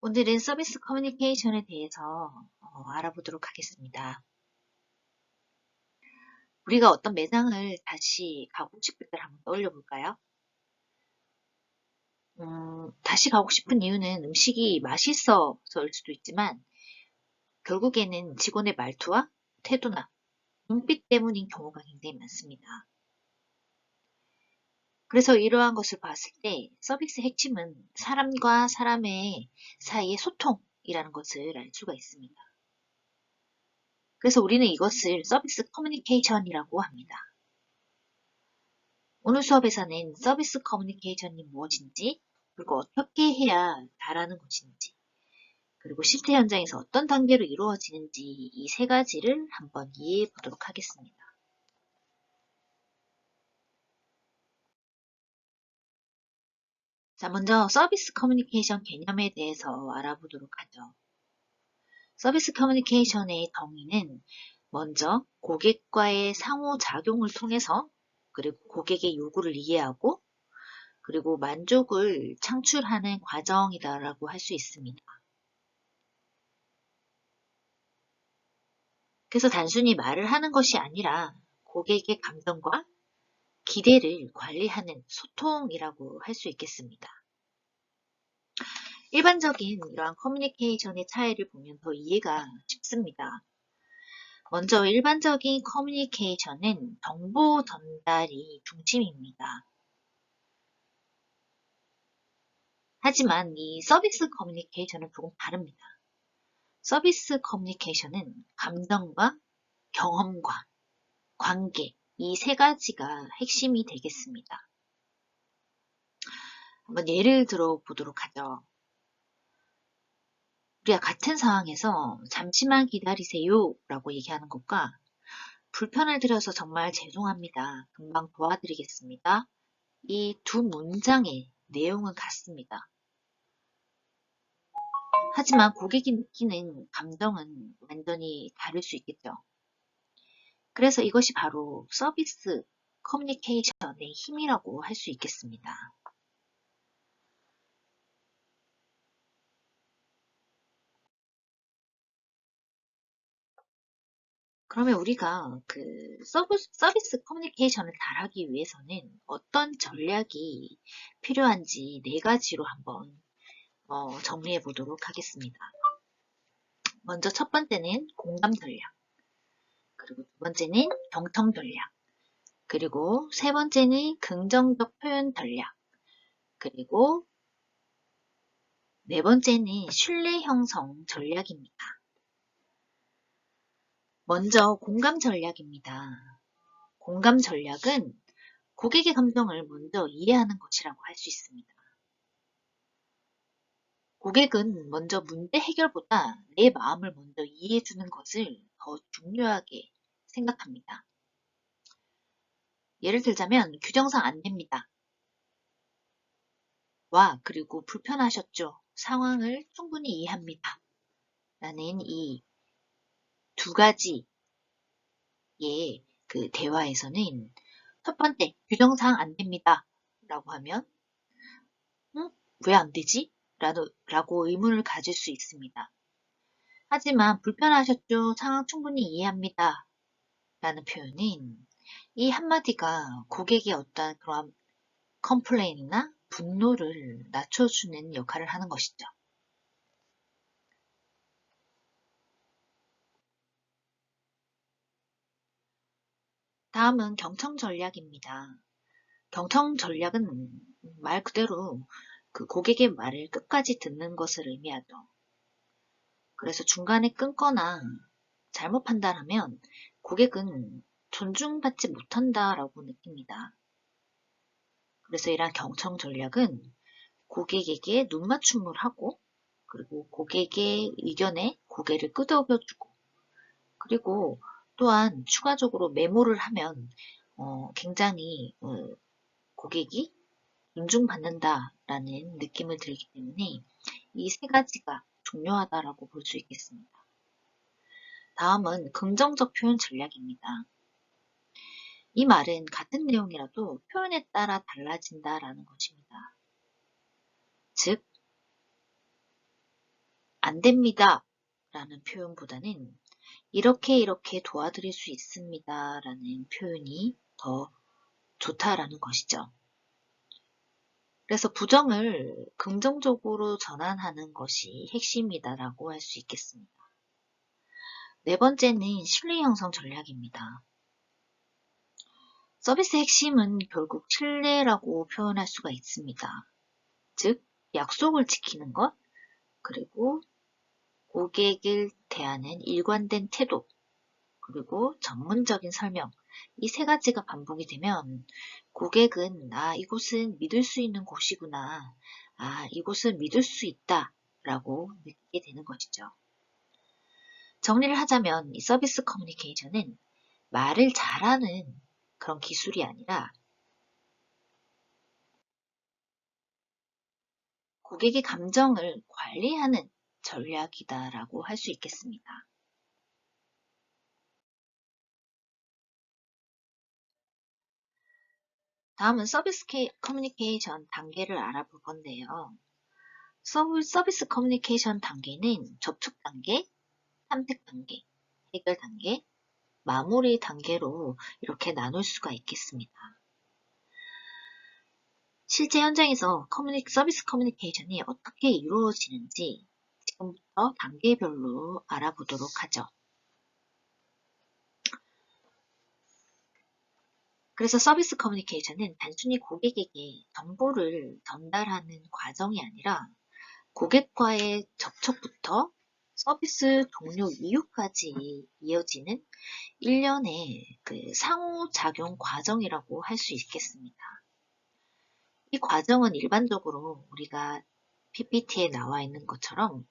오늘은 서비스 커뮤니케이션에 대해서 알아보도록 하겠습니다. 우리가 어떤 매장을 다시 가고 싶을 때 한번 떠올려 볼까요? 다시 가고 싶은 이유는 음식이 맛있어서일 수도 있지만 결국에는 직원의 말투와 태도나 눈빛 때문인 경우가 굉장히 많습니다. 그래서 이러한 것을 봤을 때 서비스의 핵심은 사람과 사람의 사이의 소통이라는 것을 알 수가 있습니다. 그래서 우리는 이것을 서비스 커뮤니케이션이라고 합니다. 오늘 수업에서는 서비스 커뮤니케이션이 무엇인지, 그리고 어떻게 해야 잘하는 것인지, 그리고 실제 현장에서 어떤 단계로 이루어지는지 이 세 가지를 한번 이해해 보도록 하겠습니다. 자, 먼저 서비스 커뮤니케이션 개념에 대해서 알아보도록 하죠. 서비스 커뮤니케이션의 정의는 먼저 고객과의 상호작용을 통해서 그리고 고객의 요구를 이해하고 그리고 만족을 창출하는 과정이다라고 할 수 있습니다. 그래서 단순히 말을 하는 것이 아니라 고객의 감정과 기대를 관리하는 소통이라고 할 수 있겠습니다. 일반적인 이러한 커뮤니케이션의 차이를 보면 더 이해가 쉽습니다. 먼저 일반적인 커뮤니케이션은 정보 전달이 중심입니다. 하지만 이 서비스 커뮤니케이션은 조금 다릅니다. 서비스 커뮤니케이션은 감정과 경험과 관계, 이 세 가지가 핵심이 되겠습니다. 한번 예를 들어 보도록 하죠. 우리가 같은 상황에서 잠시만 기다리세요 라고 얘기하는 것과 불편을 드려서 정말 죄송합니다. 금방 도와드리겠습니다. 이 두 문장의 내용은 같습니다. 하지만 고객이 느끼는 감정은 완전히 다를 수 있겠죠. 그래서 이것이 바로 서비스 커뮤니케이션의 힘이라고 할 수 있겠습니다. 그러면 우리가 그 서비스 커뮤니케이션을 잘하기 위해서는 어떤 전략이 필요한지 네 가지로 한번 정리해 보도록 하겠습니다. 먼저 첫 번째는 공감 전략, 그리고 두 번째는 경청 전략, 그리고 세 번째는 긍정적 표현 전략, 그리고 네 번째는 신뢰 형성 전략입니다. 먼저 공감 전략입니다. 공감 전략은 고객의 감정을 먼저 이해하는 것이라고 할 수 있습니다. 고객은 먼저 문제 해결보다 내 마음을 먼저 이해해주는 것을 더 중요하게 생각합니다. 예를 들자면 규정상 안 됩니다. 와, 그리고 불편하셨죠? 상황을 충분히 이해합니다. 라는 이 두 가지의 그 대화에서는 첫 번째, 규정상 안 됩니다. 라고 하면 왜 안 되지? 라고 의문을 가질 수 있습니다. 하지만 불편하셨죠? 상황 충분히 이해합니다. 라는 표현은 이 한마디가 고객의 어떤 그런 컴플레인이나 분노를 낮춰주는 역할을 하는 것이죠. 다음은 경청 전략입니다. 경청 전략은 말 그대로 그 고객의 말을 끝까지 듣는 것을 의미하죠. 그래서 중간에 끊거나 잘못 판단하면 고객은 존중받지 못한다라고 느낍니다. 그래서 이러한 경청 전략은 고객에게 눈맞춤을 하고 그리고 고객의 의견에 고개를 끄덕여주고 그리고 또한 추가적으로 메모를 하면 굉장히 고객이 존중받는다라는 느낌을 들기 때문에 이 세 가지가 중요하다라고 볼 수 있겠습니다. 다음은 긍정적 표현 전략입니다. 이 말은 같은 내용이라도 표현에 따라 달라진다라는 것입니다. 즉, 안 됩니다 라는 표현보다는 이렇게 도와드릴 수 있습니다 라는 표현이 더 좋다라는 것이죠. 그래서 부정을 긍정적으로 전환하는 것이 핵심이다라고 할 수 있겠습니다. 네 번째는 신뢰 형성 전략입니다. 서비스의 핵심은 결국 신뢰라고 표현할 수가 있습니다. 즉, 약속을 지키는 것, 그리고 고객을 대하는 일관된 태도, 그리고 전문적인 설명, 이 세 가지가 반복이 되면 고객은 이곳은 믿을 수 있는 곳이구나, 이곳은 믿을 수 있다 라고 느끼게 되는 것이죠. 정리를 하자면 이 서비스 커뮤니케이션은 말을 잘하는 그런 기술이 아니라 고객의 감정을 관리하는 전략이다라고 할 수 있겠습니다. 다음은 서비스 커뮤니케이션 단계를 알아볼 건데요. 서비스 커뮤니케이션 단계는 접촉 단계, 탐색 단계, 해결 단계, 마무리 단계로 이렇게 나눌 수가 있겠습니다. 실제 현장에서 서비스 커뮤니케이션이 어떻게 이루어지는지 지금부터 단계별로 알아보도록 하죠. 그래서 서비스 커뮤니케이션은 단순히 고객에게 정보를 전달하는 과정이 아니라 고객과의 접촉부터 서비스 종료 이후까지 이어지는 일련의 상호작용 과정이라고 할 수 있겠습니다. 이 과정은 일반적으로 우리가 PPT에 나와 있는 것처럼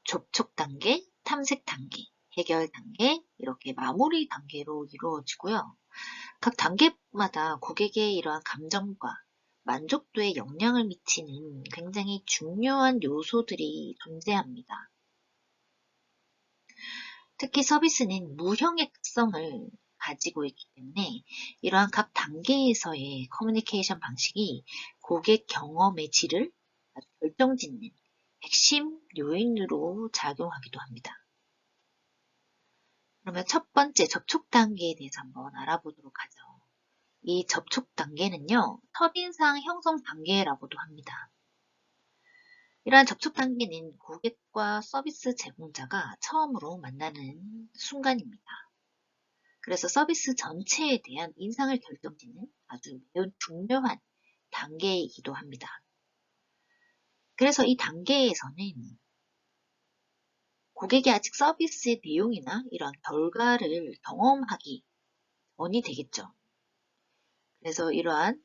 접촉 단계, 탐색 단계, 해결 단계, 이렇게 마무리 단계로 이루어지고요. 각 단계마다 고객의 이러한 감정과 만족도에 영향을 미치는 굉장히 중요한 요소들이 존재합니다. 특히 서비스는 무형의 특성을 가지고 있기 때문에 이러한 각 단계에서의 커뮤니케이션 방식이 고객 경험의 질을 아주 결정짓는 핵심 요인으로 작용하기도 합니다. 그러면 첫 번째 접촉 단계에 대해서 한번 알아보도록 하죠. 이 접촉 단계는요, 첫인상 형성 단계라고도 합니다. 이러한 접촉 단계는 고객과 서비스 제공자가 처음으로 만나는 순간입니다. 그래서 서비스 전체에 대한 인상을 결정짓는 아주 매우 중요한 단계이기도 합니다. 그래서 이 단계에서는 고객이 아직 서비스의 내용이나 이러한 결과를 경험하기 전이 되겠죠. 그래서 이러한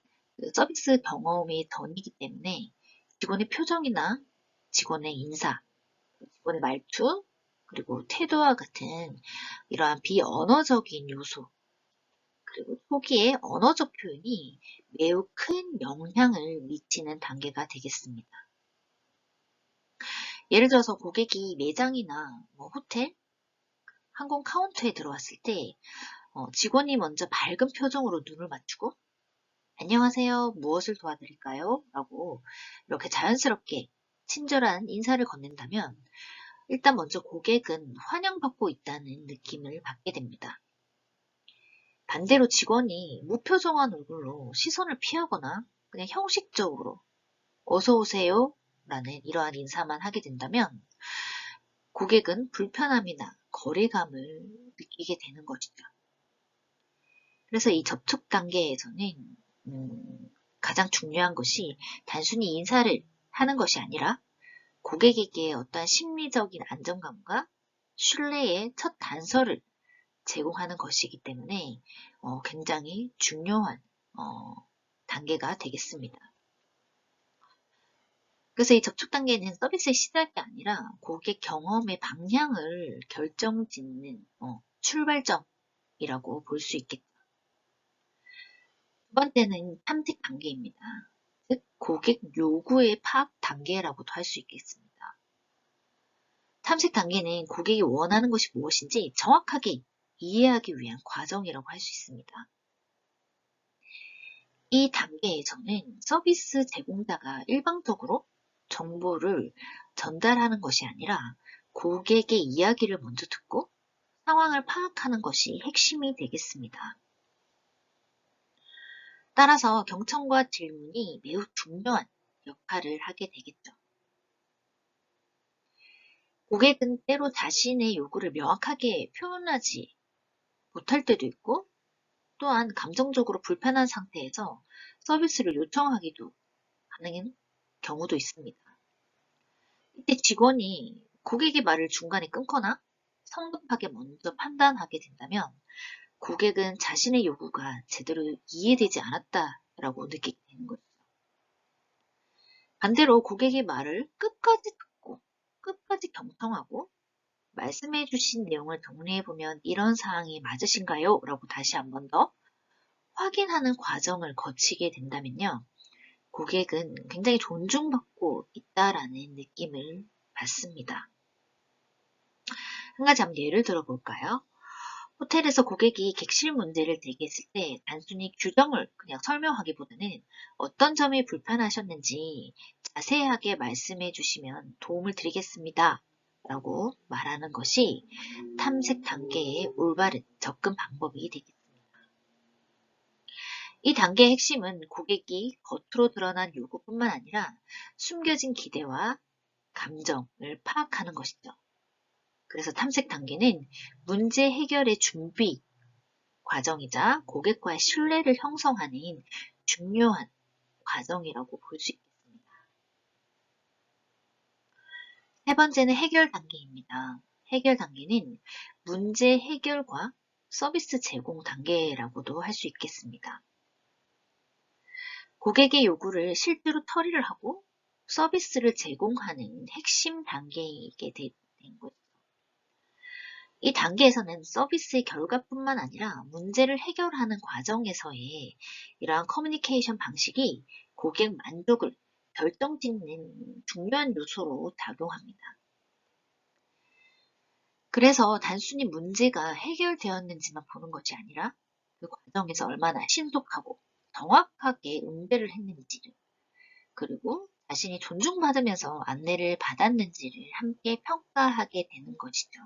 서비스 경험이 전이기 때문에 직원의 표정이나 직원의 인사, 직원의 말투, 그리고 태도와 같은 이러한 비언어적인 요소, 그리고 초기의 언어적 표현이 매우 큰 영향을 미치는 단계가 되겠습니다. 예를 들어서 고객이 매장이나 호텔, 항공 카운터에 들어왔을 때 직원이 먼저 밝은 표정으로 눈을 맞추고 안녕하세요, 무엇을 도와드릴까요? 라고 이렇게 자연스럽게 친절한 인사를 건넨다면 일단 먼저 고객은 환영받고 있다는 느낌을 받게 됩니다. 반대로 직원이 무표정한 얼굴로 시선을 피하거나 그냥 형식적으로 어서 오세요 라는 이러한 인사만 하게 된다면 고객은 불편함이나 거리감을 느끼게 되는 것이죠. 그래서 이 접촉 단계에서는 가장 중요한 것이 단순히 인사를 하는 것이 아니라 고객에게 어떠한 심리적인 안정감과 신뢰의 첫 단서를 제공하는 것이기 때문에 굉장히 중요한 단계가 되겠습니다. 그래서 이 접촉 단계는 서비스의 시작이 아니라 고객 경험의 방향을 결정짓는 출발점이라고 볼 수 있겠죠. 두 번째는 탐색 단계입니다. 즉, 고객 요구의 파악 단계라고도 할 수 있겠습니다. 탐색 단계는 고객이 원하는 것이 무엇인지 정확하게 이해하기 위한 과정이라고 할 수 있습니다. 이 단계에서는 서비스 제공자가 일방적으로 정보를 전달하는 것이 아니라 고객의 이야기를 먼저 듣고 상황을 파악하는 것이 핵심이 되겠습니다. 따라서 경청과 질문이 매우 중요한 역할을 하게 되겠죠. 고객은 때로 자신의 요구를 명확하게 표현하지 못할 때도 있고, 또한 감정적으로 불편한 상태에서 서비스를 요청하기도 하는 경우도 있습니다. 이때 직원이 고객의 말을 중간에 끊거나 성급하게 먼저 판단하게 된다면 고객은 자신의 요구가 제대로 이해되지 않았다라고 느끼게 되는 거죠. 반대로 고객의 말을 끝까지 듣고 끝까지 경청하고 말씀해 주신 내용을 정리해 보면 이런 사항이 맞으신가요? 라고 다시 한 번 더 확인하는 과정을 거치게 된다면요. 고객은 굉장히 존중받고 있다라는 느낌을 받습니다. 한 가지 한번 예를 들어볼까요? 호텔에서 고객이 객실 문제를 제기했을 때 단순히 규정을 그냥 설명하기보다는 어떤 점이 불편하셨는지 자세하게 말씀해 주시면 도움을 드리겠습니다. 라고 말하는 것이 탐색 단계의 올바른 접근 방법이 되겠습니다. 이 단계의 핵심은 고객이 겉으로 드러난 요구뿐만 아니라 숨겨진 기대와 감정을 파악하는 것이죠. 그래서 탐색 단계는 문제 해결의 준비 과정이자 고객과의 신뢰를 형성하는 중요한 과정이라고 볼 수 있겠습니다. 세 번째는 해결 단계입니다. 해결 단계는 문제 해결과 서비스 제공 단계라고도 할 수 있겠습니다. 고객의 요구를 실제로 처리를 하고 서비스를 제공하는 핵심 단계이게 된 거죠. 이 단계에서는 서비스의 결과뿐만 아니라 문제를 해결하는 과정에서의 이러한 커뮤니케이션 방식이 고객 만족을 결정짓는 중요한 요소로 작용합니다. 그래서 단순히 문제가 해결되었는지만 보는 것이 아니라 그 과정에서 얼마나 신속하고 정확하게 응대를 했는지를, 그리고 자신이 존중받으면서 안내를 받았는지를 함께 평가하게 되는 것이죠.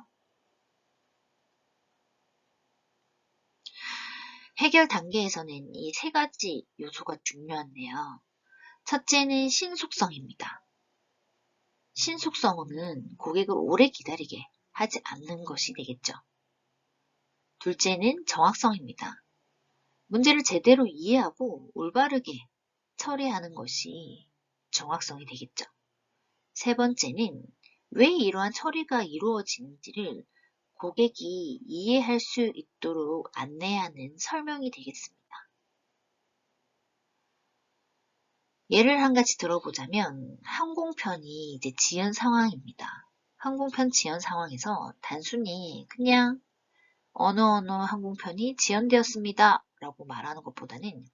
해결 단계에서는 이 세 가지 요소가 중요한데요. 첫째는 신속성입니다. 신속성은 고객을 오래 기다리게 하지 않는 것이 되겠죠. 둘째는 정확성입니다. 문제를 제대로 이해하고 올바르게 처리하는 것이 정확성이 되겠죠. 세 번째는 왜 이러한 처리가 이루어지는지를 고객이 이해할 수 있도록 안내하는 설명이 되겠습니다. 예를 한 가지 들어보자면 항공편이 이제 지연 상황입니다. 항공편 지연 상황에서 단순히 그냥 어느 항공편이 지연되었습니다 라고 말하는 것보다는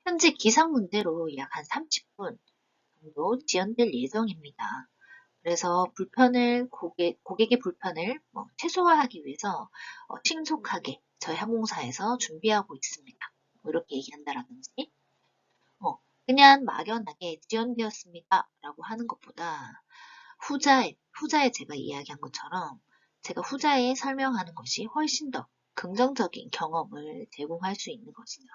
현재 기상 문제로 약 한 30분 정도 지연될 예정입니다. 그래서 고객의 불편을 최소화하기 위해서 신속하게 저희 항공사에서 준비하고 있습니다. 이렇게 얘기한다라든지, 그냥 막연하게 지연되었습니다 라고 하는 것보다 후자에 제가 이야기한 것처럼 제가 후자에 설명하는 것이 훨씬 더 긍정적인 경험을 제공할 수 있는 것이죠.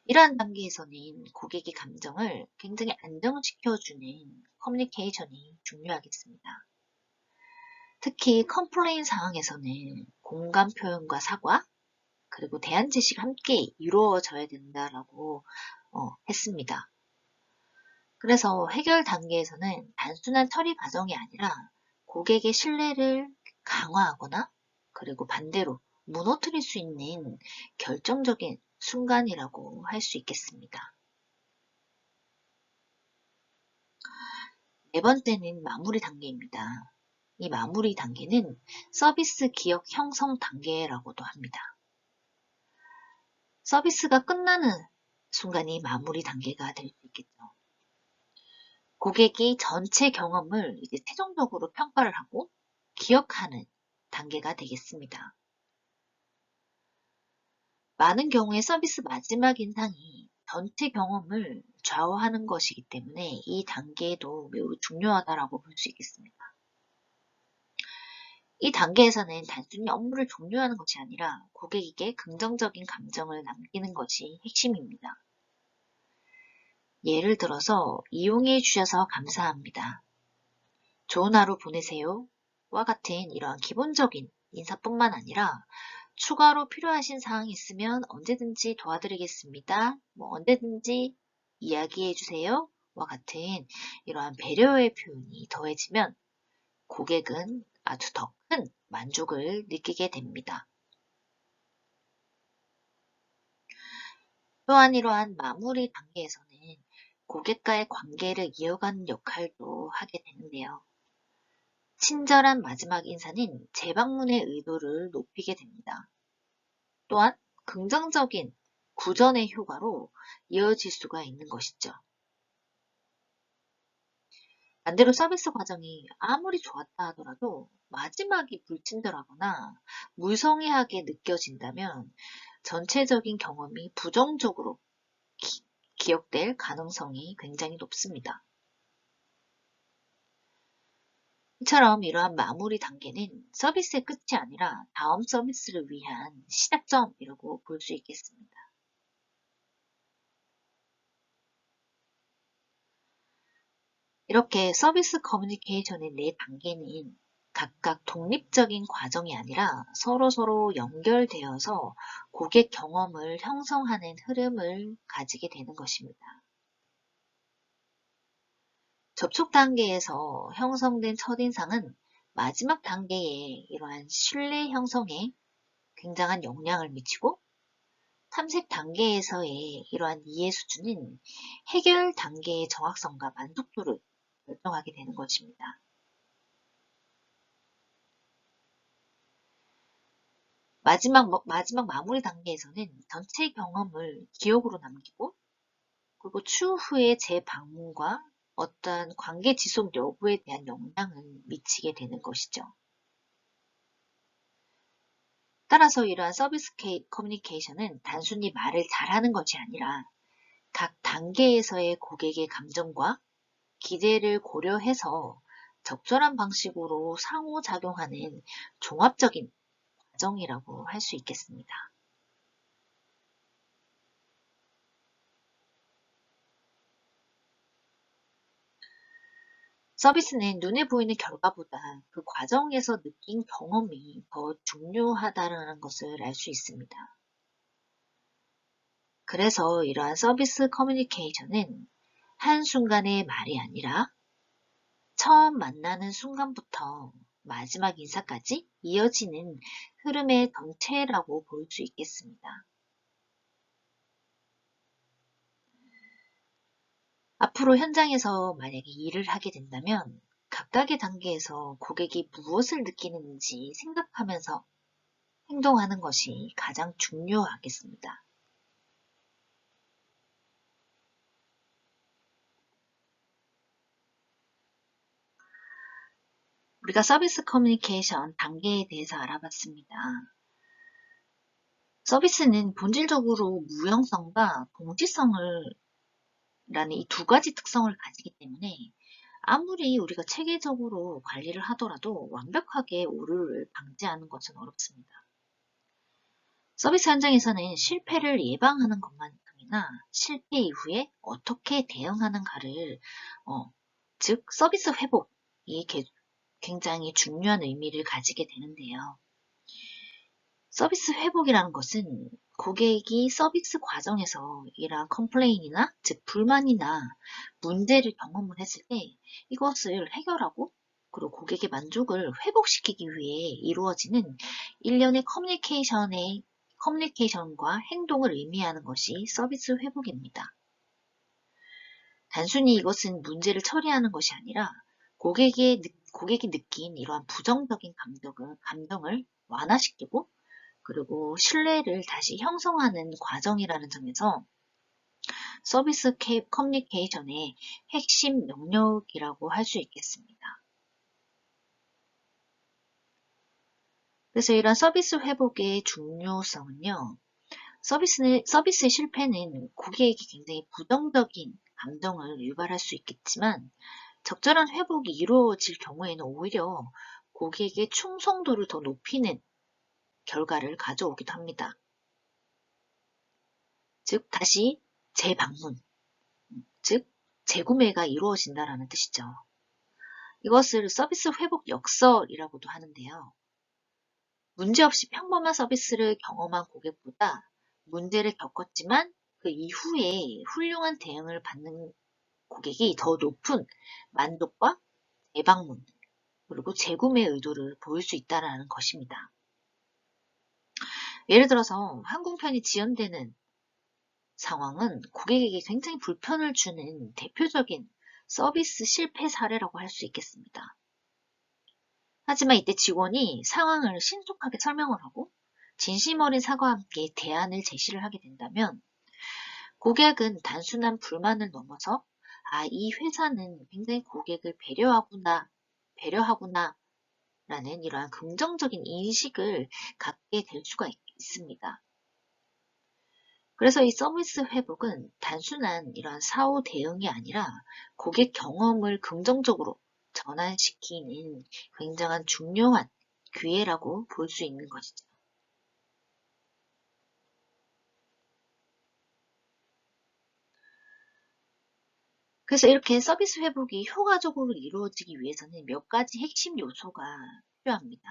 이러한 단계에서는 고객의 감정을 굉장히 안정시켜주는 커뮤니케이션이 중요하겠습니다. 특히 컴플레인 상황에서는 공감 표현과 사과, 그리고 대안 제시가 함께 이루어져야 된다라고 했습니다. 그래서 해결 단계에서는 단순한 처리 과정이 아니라 고객의 신뢰를 강화하거나 그리고 반대로 무너뜨릴 수 있는 결정적인 순간이라고 할 수 있겠습니다. 네 번째는 마무리 단계입니다. 이 마무리 단계는 서비스 기억 형성 단계라고도 합니다. 서비스가 끝나는 순간이 마무리 단계가 될 수 있겠죠. 고객이 전체 경험을 이제 최종적으로 평가를 하고 기억하는 단계가 되겠습니다. 많은 경우에 서비스 마지막 인상이 전체 경험을 좌우하는 것이기 때문에 이 단계에도 매우 중요하다라고 볼 수 있겠습니다. 이 단계에서는 단순히 업무를 종료하는 것이 아니라 고객에게 긍정적인 감정을 남기는 것이 핵심입니다. 예를 들어서 이용해 주셔서 감사합니다. 좋은 하루 보내세요. 와 같은 이러한 기본적인 인사뿐만 아니라 추가로 필요하신 사항이 있으면 언제든지 도와드리겠습니다. 언제든지 이야기해 주세요. 와 같은 이러한 배려의 표현이 더해지면 고객은 아주 더 큰 만족을 느끼게 됩니다. 또한 이러한 마무리 단계에서는 고객과의 관계를 이어가는 역할도 하게 되는데요. 친절한 마지막 인사는 재방문의 의도를 높이게 됩니다. 또한 긍정적인 구전의 효과로 이어질 수가 있는 것이죠. 반대로 서비스 과정이 아무리 좋았다 하더라도 마지막이 불친절하거나 무성의하게 느껴진다면 전체적인 경험이 부정적으로 기억될 가능성이 굉장히 높습니다. 이처럼 이러한 마무리 단계는 서비스의 끝이 아니라 다음 서비스를 위한 시작점이라고 볼 수 있겠습니다. 이렇게 서비스 커뮤니케이션의 4단계는 각각 독립적인 과정이 아니라 서로서로 연결되어서 고객 경험을 형성하는 흐름을 가지게 되는 것입니다. 접촉 단계에서 형성된 첫인상은 마지막 단계에 이러한 신뢰 형성에 굉장한 영향을 미치고 탐색 단계에서의 이러한 이해 수준은 해결 단계의 정확성과 만족도를 결정하게 되는 것입니다. 마지막 마무리 단계에서는 전체 경험을 기억으로 남기고 그리고 추후에 재방문과 어떠한 관계 지속 여부에 대한 영향을 미치게 되는 것이죠. 따라서 이러한 서비스 커뮤니케이션은 단순히 말을 잘하는 것이 아니라 각 단계에서의 고객의 감정과 기대를 고려해서 적절한 방식으로 상호작용하는 종합적인 과정이라고 할 수 있겠습니다. 서비스는 눈에 보이는 결과보다 그 과정에서 느낀 경험이 더 중요하다는 것을 알 수 있습니다. 그래서 이러한 서비스 커뮤니케이션은 한순간의 말이 아니라 처음 만나는 순간부터 마지막 인사까지 이어지는 흐름의 전체라고 볼 수 있겠습니다. 앞으로 현장에서 만약에 일을 하게 된다면 각각의 단계에서 고객이 무엇을 느끼는지 생각하면서 행동하는 것이 가장 중요하겠습니다. 우리가 서비스 커뮤니케이션 단계에 대해서 알아봤습니다. 서비스는 본질적으로 무형성과 동지성을 라는 이 두 가지 특성을 가지기 때문에 아무리 우리가 체계적으로 관리를 하더라도 완벽하게 오류를 방지하는 것은 어렵습니다. 서비스 현장에서는 실패를 예방하는 것만큼이나 실패 이후에 어떻게 대응하는가를 즉 서비스 회복이 굉장히 중요한 의미를 가지게 되는데요. 서비스 회복이라는 것은 고객이 서비스 과정에서 이러한 컴플레인이나 즉 불만이나 문제를 경험을 했을 때 이것을 해결하고 그리고 고객의 만족을 회복시키기 위해 이루어지는 일련의 커뮤니케이션과 행동을 의미하는 것이 서비스 회복입니다. 단순히 이것은 문제를 처리하는 것이 아니라 고객이 느낀 이러한 부정적인 감정을 완화시키고 그리고 신뢰를 다시 형성하는 과정이라는 점에서 서비스 커뮤니케이션의 핵심 영역이라고 할 수 있겠습니다. 그래서 이런 서비스 회복의 중요성은요, 서비스의 실패는 고객에게 굉장히 부정적인 감정을 유발할 수 있겠지만 적절한 회복이 이루어질 경우에는 오히려 고객의 충성도를 더 높이는 결과를 가져오기도 합니다. 즉, 다시 재방문, 즉, 재구매가 이루어진다는 뜻이죠. 이것을 서비스 회복 역설이라고도 하는데요. 문제없이 평범한 서비스를 경험한 고객보다 문제를 겪었지만 그 이후에 훌륭한 대응을 받는 고객이 더 높은 만족과 재방문, 그리고 재구매 의도를 보일 수 있다는 것입니다. 예를 들어서 항공편이 지연되는 상황은 고객에게 굉장히 불편을 주는 대표적인 서비스 실패 사례라고 할 수 있겠습니다. 하지만 이때 직원이 상황을 신속하게 설명을 하고 진심 어린 사과와 함께 대안을 제시를 하게 된다면 고객은 단순한 불만을 넘어서 이 회사는 굉장히 고객을 배려하구나 라는 이러한 긍정적인 인식을 갖게 될 수가 있습니다. 그래서 이 서비스 회복은 단순한 이러한 사후 대응이 아니라 고객 경험을 긍정적으로 전환시키는 굉장한 중요한 기회라고 볼 수 있는 것이죠. 그래서 이렇게 서비스 회복이 효과적으로 이루어지기 위해서는 몇 가지 핵심 요소가 필요합니다.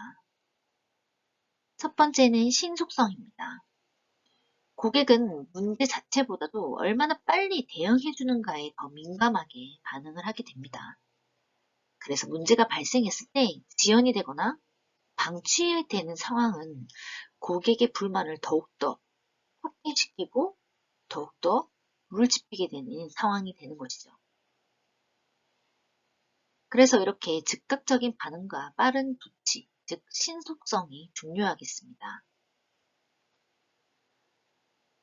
첫 번째는 신속성입니다. 고객은 문제 자체보다도 얼마나 빨리 대응해 주는가에 더 민감하게 반응을 하게 됩니다. 그래서 문제가 발생했을 때 지연이 되거나 방치되는 상황은 고객의 불만을 더욱더 확대시키고 더욱더 물집히게 되는 상황이 되는 것이죠. 그래서 이렇게 즉각적인 반응과 빠른 조치, 즉 신속성이 중요하겠습니다.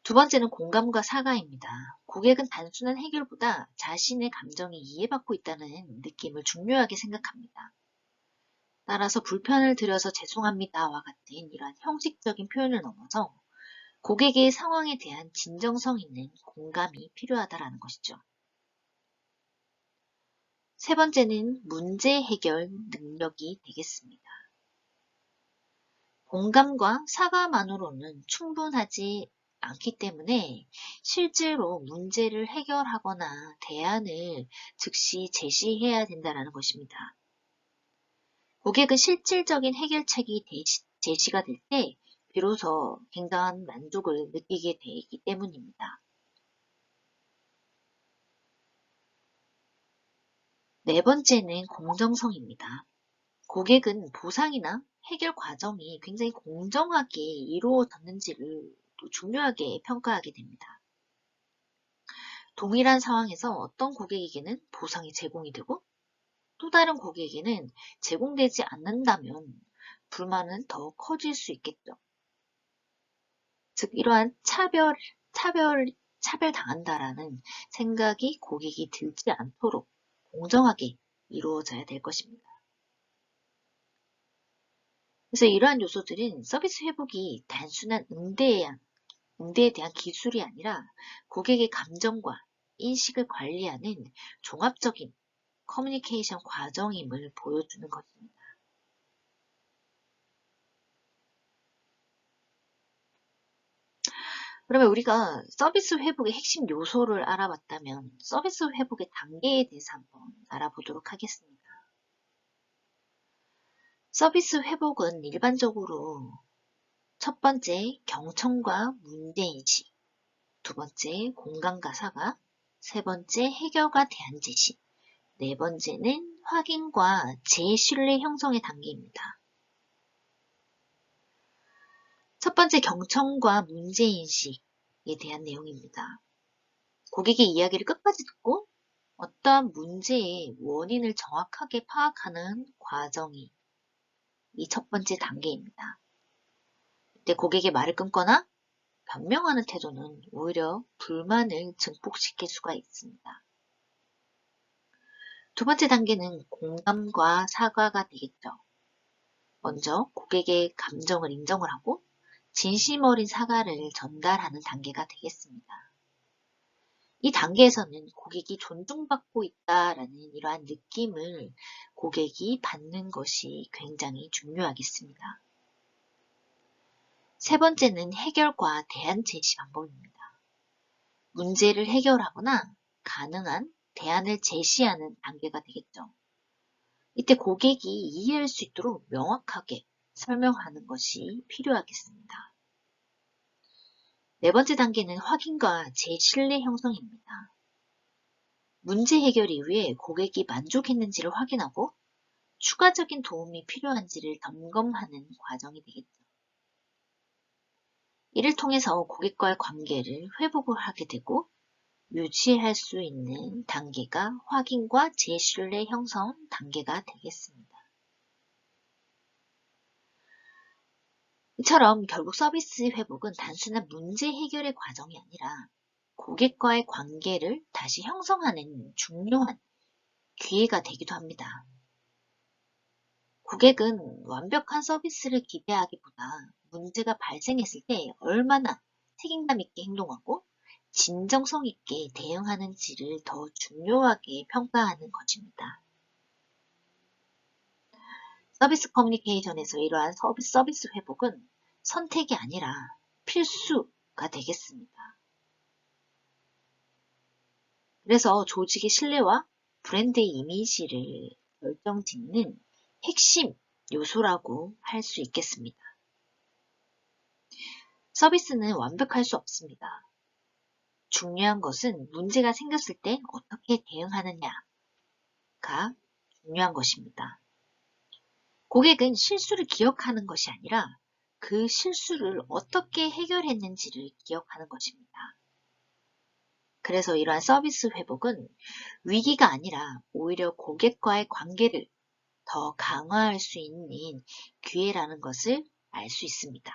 두 번째는 공감과 사과입니다. 고객은 단순한 해결보다 자신의 감정이 이해받고 있다는 느낌을 중요하게 생각합니다. 따라서 불편을 드려서 죄송합니다와 같은 이러한 형식적인 표현을 넘어서 고객의 상황에 대한 진정성 있는 공감이 필요하다는 것이죠. 세 번째는 문제 해결 능력이 되겠습니다. 공감과 사과만으로는 충분하지 않기 때문에 실제로 문제를 해결하거나 대안을 즉시 제시해야 된다는 것입니다. 고객은 실질적인 해결책이 제시가 될 때 비로소 굉장한 만족을 느끼게 되기 때문입니다. 네 번째는 공정성입니다. 고객은 보상이나 해결 과정이 굉장히 공정하게 이루어졌는지를 또 중요하게 평가하게 됩니다. 동일한 상황에서 어떤 고객에게는 보상이 제공이 되고 또 다른 고객에게는 제공되지 않는다면 불만은 더 커질 수 있겠죠. 즉 이러한 차별당한다라는 생각이 고객이 들지 않도록 공정하게 이루어져야 될 것입니다. 그래서 이러한 요소들은 서비스 회복이 단순한 응대에 대한 기술이 아니라 고객의 감정과 인식을 관리하는 종합적인 커뮤니케이션 과정임을 보여주는 것입니다. 그러면 우리가 서비스 회복의 핵심 요소를 알아봤다면 서비스 회복의 단계에 대해서 한번 알아보도록 하겠습니다. 서비스 회복은 일반적으로 첫 번째 경청과 문제인식, 두 번째 공감과 사과, 세 번째 해결과 대안 제시, 네 번째는 확인과 재신뢰 형성의 단계입니다. 첫 번째 경청과 문제인식에 대한 내용입니다. 고객의 이야기를 끝까지 듣고 어떠한 문제의 원인을 정확하게 파악하는 과정이 이 첫 번째 단계입니다. 이때 고객의 말을 끊거나 변명하는 태도는 오히려 불만을 증폭시킬 수가 있습니다. 두 번째 단계는 공감과 사과가 되겠죠. 먼저 고객의 감정을 인정을 하고 진심 어린 사과를 전달하는 단계가 되겠습니다. 이 단계에서는 고객이 존중받고 있다라는 이러한 느낌을 고객이 받는 것이 굉장히 중요하겠습니다. 세 번째는 해결과 대안 제시 방법입니다. 문제를 해결하거나 가능한 대안을 제시하는 단계가 되겠죠. 이때 고객이 이해할 수 있도록 명확하게 설명하는 것이 필요하겠습니다. 네 번째 단계는 확인과 재신뢰 형성입니다. 문제 해결 이후에 고객이 만족했는지를 확인하고 추가적인 도움이 필요한지를 점검하는 과정이 되겠죠. 이를 통해서 고객과의 관계를 회복을 하게 되고 유지할 수 있는 단계가 확인과 재신뢰 형성 단계가 되겠습니다. 이처럼 결국 서비스 회복은 단순한 문제 해결의 과정이 아니라 고객과의 관계를 다시 형성하는 중요한 기회가 되기도 합니다. 고객은 완벽한 서비스를 기대하기보다 문제가 발생했을 때 얼마나 책임감 있게 행동하고 진정성 있게 대응하는지를 더 중요하게 평가하는 것입니다. 서비스 커뮤니케이션에서 이러한 서비스 회복은 선택이 아니라 필수가 되겠습니다. 그래서 조직의 신뢰와 브랜드의 이미지를 결정짓는 핵심 요소라고 할 수 있겠습니다. 서비스는 완벽할 수 없습니다. 중요한 것은 문제가 생겼을 때 어떻게 대응하느냐가 중요한 것입니다. 고객은 실수를 기억하는 것이 아니라 그 실수를 어떻게 해결했는지를 기억하는 것입니다. 그래서 이러한 서비스 회복은 위기가 아니라 오히려 고객과의 관계를 더 강화할 수 있는 기회라는 것을 알 수 있습니다.